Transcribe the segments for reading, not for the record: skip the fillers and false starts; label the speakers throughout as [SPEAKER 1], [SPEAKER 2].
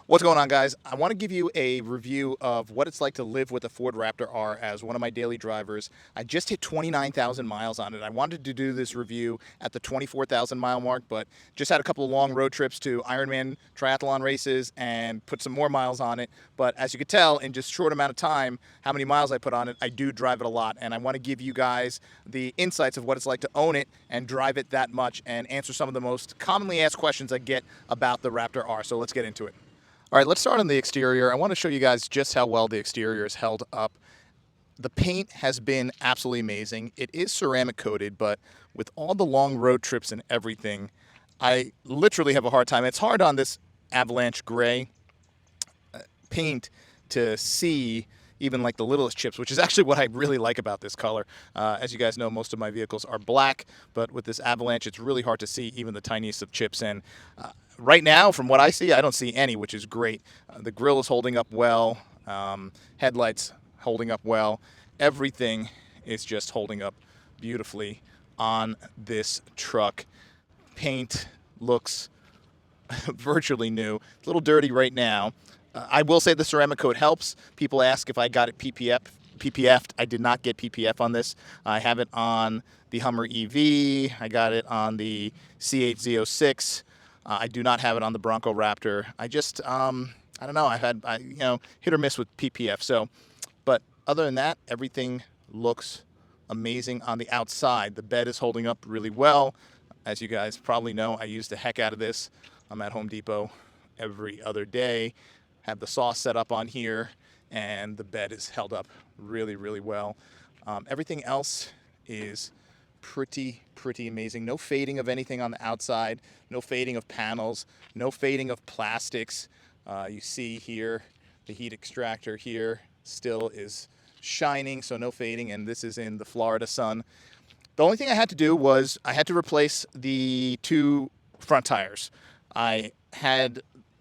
[SPEAKER 1] What's going on, guys? I want to give you a review of what it's like to live with a Ford Raptor R as one of my daily drivers. I just hit 29,000 miles on it. I wanted to do this review at the 24,000 mile mark, but just had a couple of long road trips to Ironman triathlon races and put some more miles on it. But as you could tell, in just a short amount of time, how many miles I put on it, I do drive it a lot. And I want to give you guys the insights of what it's like to own it and drive it that much and answer some of the most commonly asked questions I get about the Raptor R. So let's get into it. All right, let's start on the exterior. I want to show you guys just how well the exterior is held up. The paint has been absolutely amazing. It is ceramic coated, but with all the long road trips and everything, I literally have a hard time. It's hard on this avalanche gray paint to see even like the littlest chips, which is actually what I really like about this color. As you guys know, most of my vehicles are black, but with this avalanche, it's really hard to see even the tiniest of chips. And right now, from what I see, I don't see any, which is great. The grill is holding up well, headlights holding up well. Everything is just holding up beautifully on this truck. Paint looks virtually new. It's a little dirty right now. I will say the ceramic coat helps. People ask if I got it PPF'd. I did not get PPF on this. I have it on the Hummer EV. I got it on the C8 Z06. I do not have it on the Bronco Raptor. I don't know. I've had hit or miss with PPF. So, but other than that, everything looks amazing on the outside. The bed is holding up really well. As you guys probably know, I use the heck out of this. I'm at Home Depot every other day. Have the sauce set up on here, and the bed is held up really, really well. Everything else is pretty amazing. No fading of anything on the outside, no fading of panels, no fading of plastics. You see here, the heat extractor here still is shining, so no fading, and this is in the Florida sun. The only thing I had to do was I had to replace the two front tires.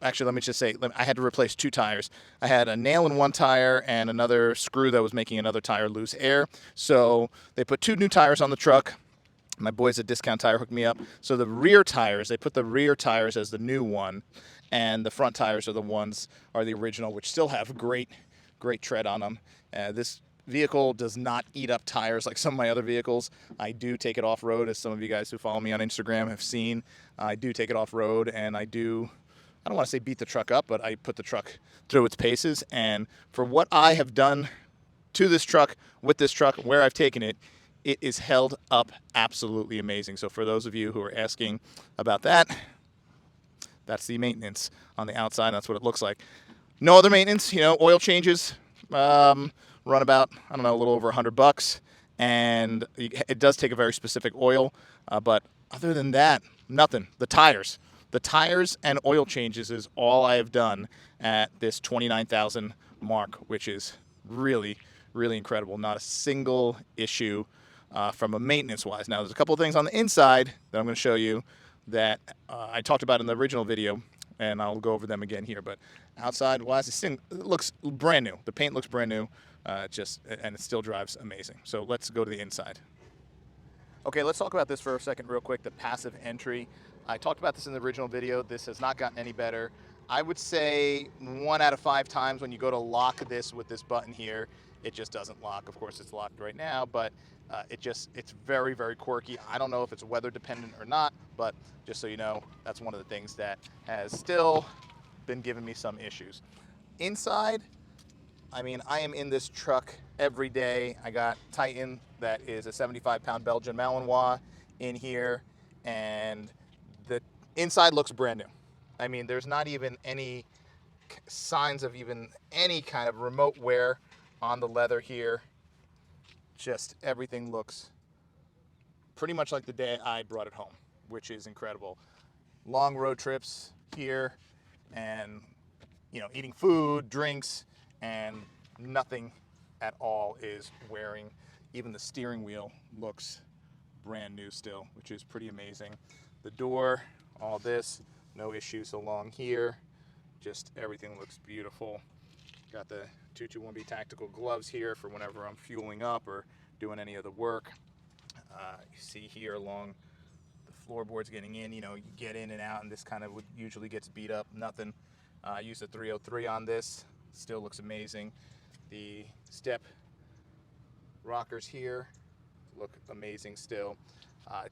[SPEAKER 1] Let me just say, I had to replace two tires. I had a nail in one tire and another screw that was making another tire lose air. So they put two new tires on the truck. My boys at Discount Tire hooked me up. So the rear tires, they put the rear tires as the new one, and the front tires are the original, which still have great tread on them. This vehicle does not eat up tires like some of my other vehicles. I do take it off-road, as some of you guys who follow me on Instagram have seen. I do take it off-road, and I don't want to say beat the truck up, but I put the truck through its paces. And for what I have done to this truck, with this truck, where I've taken it, it is held up absolutely amazing. So for those of you who are asking about that, that's the maintenance on the outside. That's what it looks like. No other maintenance, oil changes run about, a little over $100. And it does take a very specific oil. But other than that, nothing. The tires and oil changes is all I have done at this 29,000 mark, which is really, really incredible. Not a single issue from a maintenance-wise. Now, there's a couple of things on the inside that I'm going to show you that I talked about in the original video, and I'll go over them again here. But outside-wise, it looks brand new. The paint looks brand new, and it still drives amazing. So let's go to the inside. Okay, let's talk about this for a second real quick, the passive entry. I talked about this in the original video. This has not gotten any better. I would say 1 out of 5 times when you go to lock this with this button here, it just doesn't lock. Of course, it's locked right now, but it's very, very quirky. I don't know if it's weather dependent or not, but just so you know, that's one of the things that has still been giving me some issues. Inside, I am in this truck every day. I got Titan, that is a 75-pound Belgian Malinois in here, and the inside looks brand new. There's not even any signs of even any kind of remote wear on the leather here. Just everything looks pretty much like the day I brought it home, which is incredible. Long road trips here and, eating food, drinks, and nothing at all is wearing. Even the steering wheel looks brand new still, which is pretty amazing. The door, all this, no issues along here. Just everything looks beautiful. Got the 221B tactical gloves here for whenever I'm fueling up or doing any other work. You see here along the floorboards getting in, you get in and out, and this kind of usually gets beat up. Nothing. I used a 303 on this. Still looks amazing. The step rockers here look amazing still.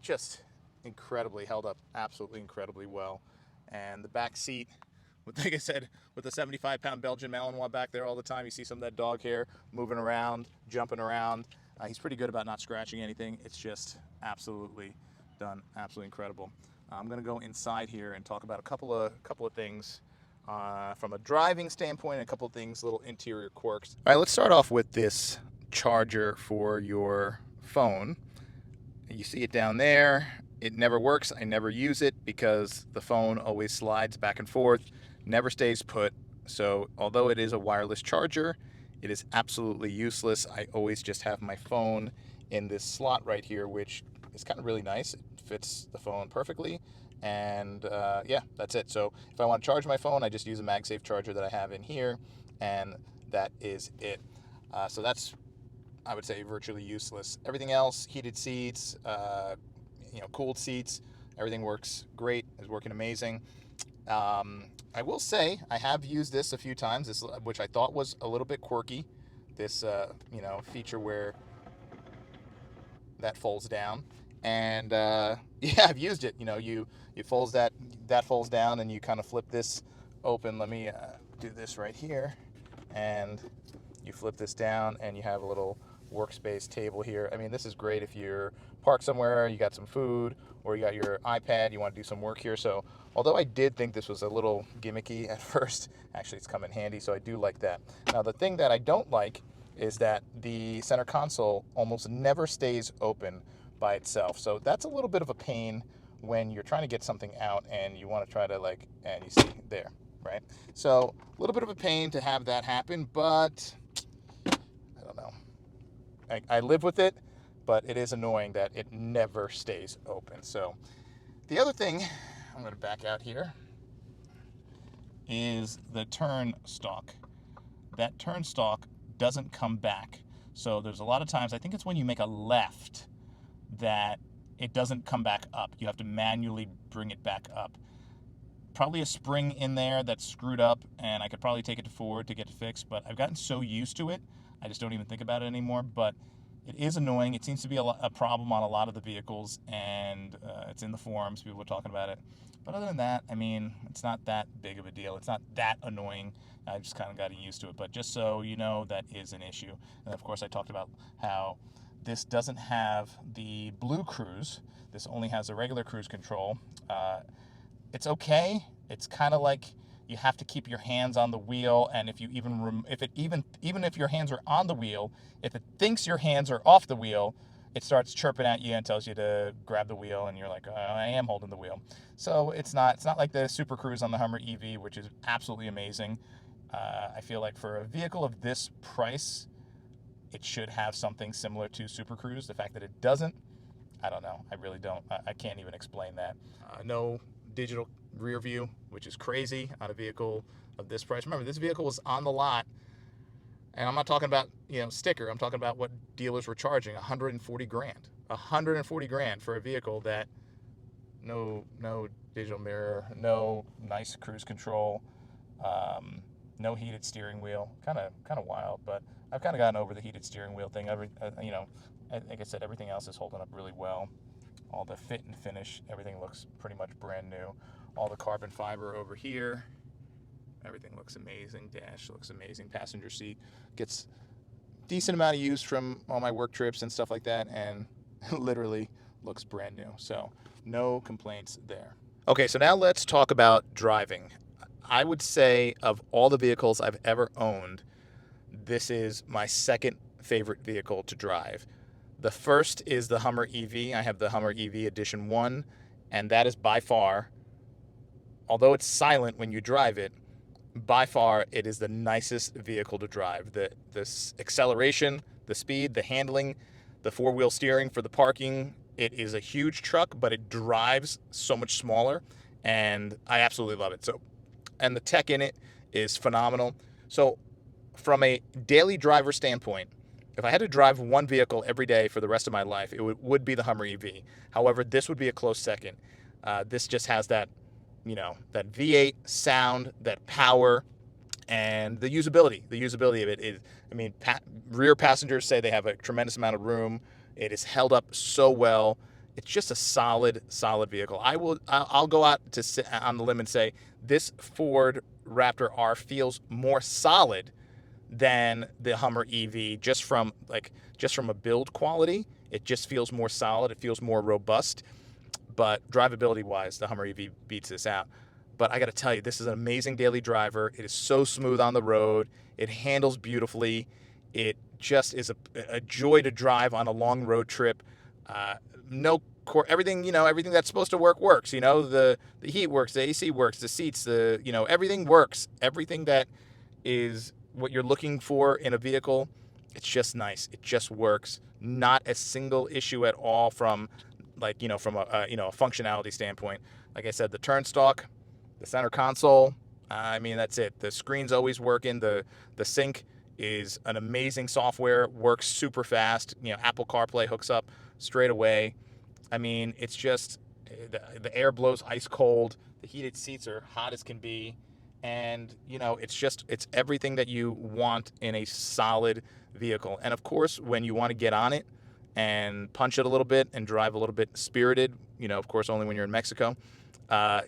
[SPEAKER 1] Just incredibly held up, absolutely incredibly well. And the back seat, like I said, with the 75-pound Belgian Malinois back there all the time, you see some of that dog hair moving around, jumping around. He's pretty good about not scratching anything. It's just absolutely done, absolutely incredible. I'm going to go inside here and talk about a couple of things from a driving standpoint, and a couple of things, little interior quirks. All right, let's start off with this charger for your phone. You see it down there. It never works. I never use it because the phone always slides back and forth, never stays put. So although it is a wireless charger, it is absolutely useless. I always just have my phone in this slot right here, which is kind of really nice. It fits the phone perfectly. And yeah, that's it. So if I want to charge my phone, I just use a MagSafe charger that I have in here, and that is it. So that's, I would say, virtually useless. Everything else, heated seats, cooled seats, everything works great, is working amazing. I will say I have used this a few times, which I thought was a little bit quirky. This feature where that folds down, and yeah, I've used it. It folds that folds down, and you kind of flip this open. Let me do this right here, and you flip this down, and you have a little workspace table here. I mean, this is great if you're parked somewhere, you got some food, or you got your iPad, you want to do some work here. So although I did think this was a little gimmicky at first, actually it's come in handy, so I do like that. Now the thing that I don't like is that the center console almost never stays open by itself. So that's a little bit of a pain when you're trying to get something out and you want to try to and you see there, right? So a little bit of a pain to have that happen, but I don't know. I live with it, but it is annoying that it never stays open. So the other thing, I'm going to back out here, is the turn stalk. That turn stalk doesn't come back. So there's a lot of times, I think it's when you make a left, that it doesn't come back up. You have to manually bring it back up. Probably a spring in there that's screwed up, and I could probably take it to Ford to get it fixed, but I've gotten so used to it, I just don't even think about it anymore. But it is annoying. It seems to be a problem on a lot of the vehicles, and it's in the forums. People are talking about it. But other than that, I mean, it's not that big of a deal. It's not that annoying. I just kind of gotten used to it. But just so you know, that is an issue. And of course, I talked about how this doesn't have the Blue Cruise. This only has the regular cruise control. It's okay. It's kind of like you have to keep your hands on the wheel, and if you even if your hands are on the wheel, if it thinks your hands are off the wheel, it starts chirping at you and tells you to grab the wheel, and you're like, I am holding the wheel. So it's not like the Super Cruise on the Hummer EV, which is absolutely amazing. I feel like for a vehicle of this price, it should have something similar to Super Cruise. The fact that it doesn't, I don't know. I really don't. I can't even explain that. No digital rear view, which is crazy on a vehicle of this price. Remember, this vehicle was on the lot, and I'm not talking about sticker. I'm talking about what dealers were charging, 140 grand. 140 grand for a vehicle that no digital mirror, no nice cruise control, no heated steering wheel. Kind of wild, but I've kind of gotten over the heated steering wheel thing. Like I said, everything else is holding up really well. All the fit and finish, everything looks pretty much brand new. All the carbon fiber over here, everything looks amazing. Dash looks amazing. Passenger seat gets decent amount of use from all my work trips and stuff like that, and literally looks brand new. So no complaints there. Okay, so now let's talk about driving. I would say of all the vehicles I've ever owned, this is my second favorite vehicle to drive. The first is the Hummer EV. I have the Hummer EV Edition 1, and that is by far, although it's silent when you drive it, by far it is the nicest vehicle to drive. The acceleration, the speed, the handling, the four-wheel steering for the parking. It is a huge truck, but it drives so much smaller, and I absolutely love it. And the tech in it is phenomenal. So from a daily driver standpoint, if I had to drive one vehicle every day for the rest of my life, it would be the Hummer EV. However, this would be a close second. This just has that that V8 sound, that power, and the usability. The usability of it is, I mean, rear passengers say they have a tremendous amount of room. It is held up so well. It's just a solid, solid vehicle. I'll go out to sit on the limb and say this Ford Raptor R feels more solid than the Hummer EV just from a build quality. It just feels more solid. It feels more robust. But drivability wise, the Hummer EV beats this out. But I got to tell you, this is an amazing daily driver. It is so smooth on the road. It handles beautifully. It just is a joy to drive on a long road trip. No everything everything that's supposed to work works. The heat works, the AC works, the seats, everything works. Everything that is what you're looking for in a vehicle. It's just nice. It just works. Not a single issue at all from from a functionality standpoint. Like I said, the turn stalk, the center console, I mean, that's it. The screen's always working. The sync is an amazing software, works super fast. Apple CarPlay hooks up straight away. I mean, it's just the air blows ice cold. The heated seats are hot as can be. And, it's everything that you want in a solid vehicle. And of course, when you want to get on it and punch it a little bit and drive a little bit spirited, of course, only when you're in Mexico,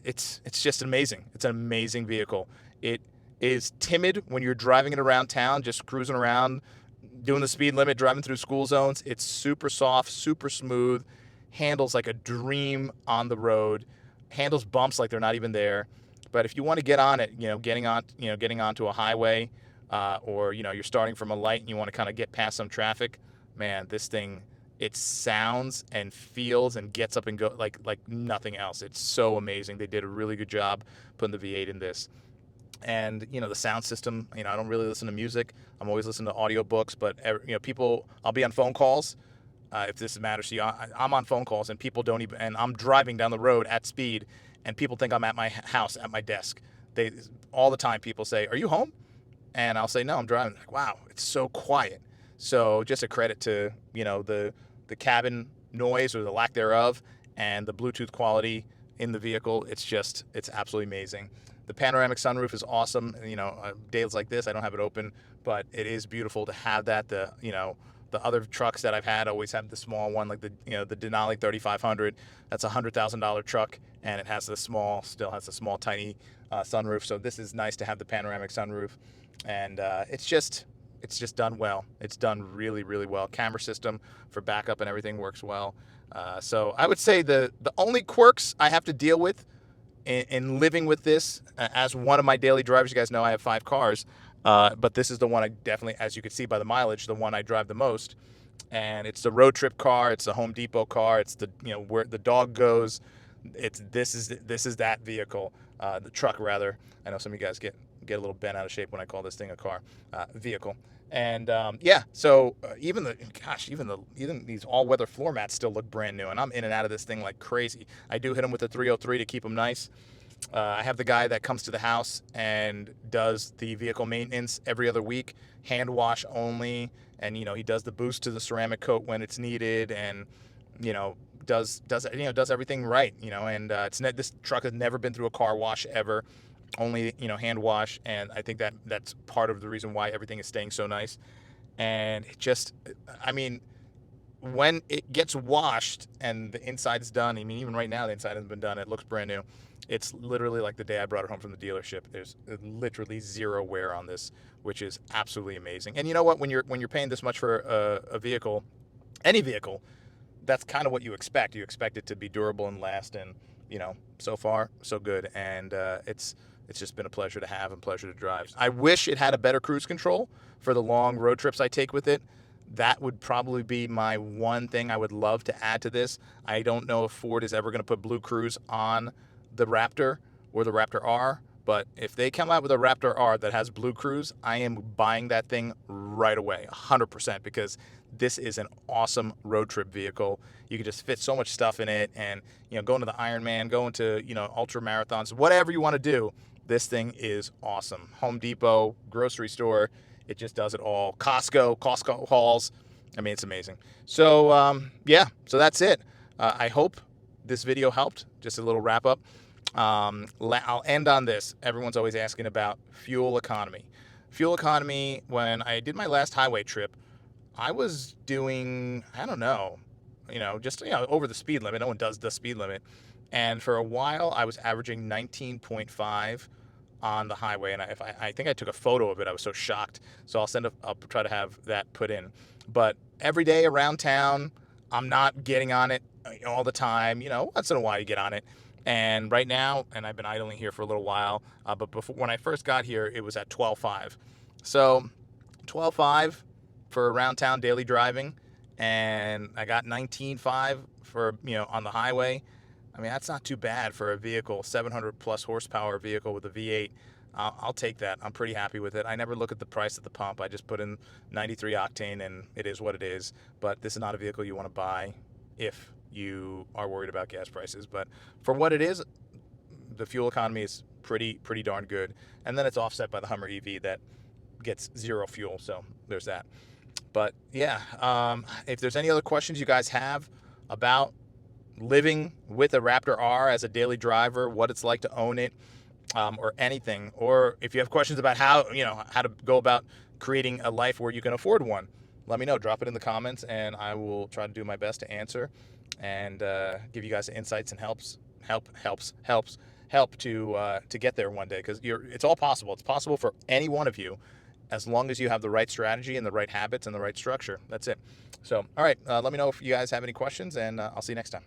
[SPEAKER 1] it's just amazing. It's an amazing vehicle. It is timid when you're driving it around town, just cruising around, doing the speed limit, driving through school zones. It's super soft, super smooth, handles like a dream on the road, handles bumps like they're not even there. But if you want to get on it, getting onto a highway, or you're starting from a light and you want to kind of get past some traffic, man, this thing, it sounds and feels and gets up and go like nothing else. It's so amazing. They did a really good job putting the V8 in this. And the sound system, I don't really listen to music. I'm always listening to audiobooks, but I'll be on phone calls. If this matters to you, I'm on phone calls and people don't even, and I'm driving down the road at speed and people think I'm at my house, at my desk. All the time people say, "Are you home?" And I'll say, "No, I'm driving." Like, wow, it's so quiet. So just a credit to, the cabin noise or the lack thereof and the Bluetooth quality in the vehicle. It's absolutely amazing. The panoramic sunroof is awesome. Days like this, I don't have it open, but it is beautiful to have that. The other trucks that I've had always have the small one, like the Denali 3500. That's a $100,000 truck, and it has still has a small, tiny sunroof. So this is nice to have the panoramic sunroof, and it's just done well. It's done really, really well. Camera system for backup and everything works well. So I would say the only quirks I have to deal with in living with this as one of my daily drivers. You guys know I have 5 cars. But this is the one I definitely, as you can see by the mileage, the one I drive the most. And it's the road trip car. It's the Home Depot car. It's the where the dog goes. This is that vehicle, the truck rather. I know some of you guys get a little bent out of shape when I call this thing a car, vehicle. And so even these all-weather floor mats still look brand new, and I'm in and out of this thing like crazy. I do hit them with the 303 to keep them nice. I have the guy that comes to the house and does the vehicle maintenance every other week, hand wash only, and he does the boost to the ceramic coat when it's needed, and does everything right, and this truck has never been through a car wash ever, only hand wash, and I think that's part of the reason why everything is staying so nice. And it just, I mean, when it gets washed and the inside's done, I mean, even right now the inside hasn't been done, it looks brand new. It's literally like the day I brought it home from the dealership. There's literally zero wear on this, which is absolutely amazing. And you know what? When you're paying this much for a vehicle, any vehicle, that's kind of what you expect. You expect it to be durable and last. And so far so good. And it's just been a pleasure to have and pleasure to drive. I wish it had a better cruise control for the long road trips I take with it. That would probably be my one thing I would love to add to this. I don't know if Ford is ever going to put Blue Cruise on the Raptor or the Raptor R, but if they come out with a Raptor R that has Blue Cruise, I am buying that thing right away, 100%, because this is an awesome road trip vehicle. You can just fit so much stuff in it, and going to the Ironman, going to ultra marathons, whatever you want to do, this thing is awesome. Home Depot, grocery store, it just does it all. Costco hauls, I mean, it's amazing. So so that's it. I hope this video helped. Just a little wrap up. I'll end on this. Everyone's always asking about fuel economy. Fuel economy, when I did my last highway trip, I was doing, I don't know, just, over the speed limit. No one does the speed limit. And for a while, I was averaging 19.5 on the highway. And I think I took a photo of it. I was so shocked. So I'll try to have that put in. But every day around town, I'm not getting on it all the time. Once in a while you get on it. And right now, and I've been idling here for a little while, but before, when I first got here, it was at 12.5. So 12.5 for around town daily driving, and I got 19.5 for, on the highway. I mean, that's not too bad for a vehicle, 700 plus horsepower vehicle with a V8. I'll take that. I'm pretty happy with it. I never look at the price at the pump. I just put in 93 octane, and it is what it is. But this is not a vehicle you want to buy if you are worried about gas prices. But for what it is, the fuel economy is pretty darn good. And then it's offset by the Hummer EV that gets zero fuel. So there's that. But yeah, if there's any other questions you guys have about living with a Raptor R as a daily driver, what it's like to own it, or anything, or if you have questions about how to go about creating a life where you can afford one, let me know. Drop it in the comments, and I will try to do my best to answer and give you guys insights and help to get there one day, because it's all possible. It's possible for any one of you, as long as you have the right strategy and the right habits and the right structure. That's it. So, all right, let me know if you guys have any questions, and I'll see you next time.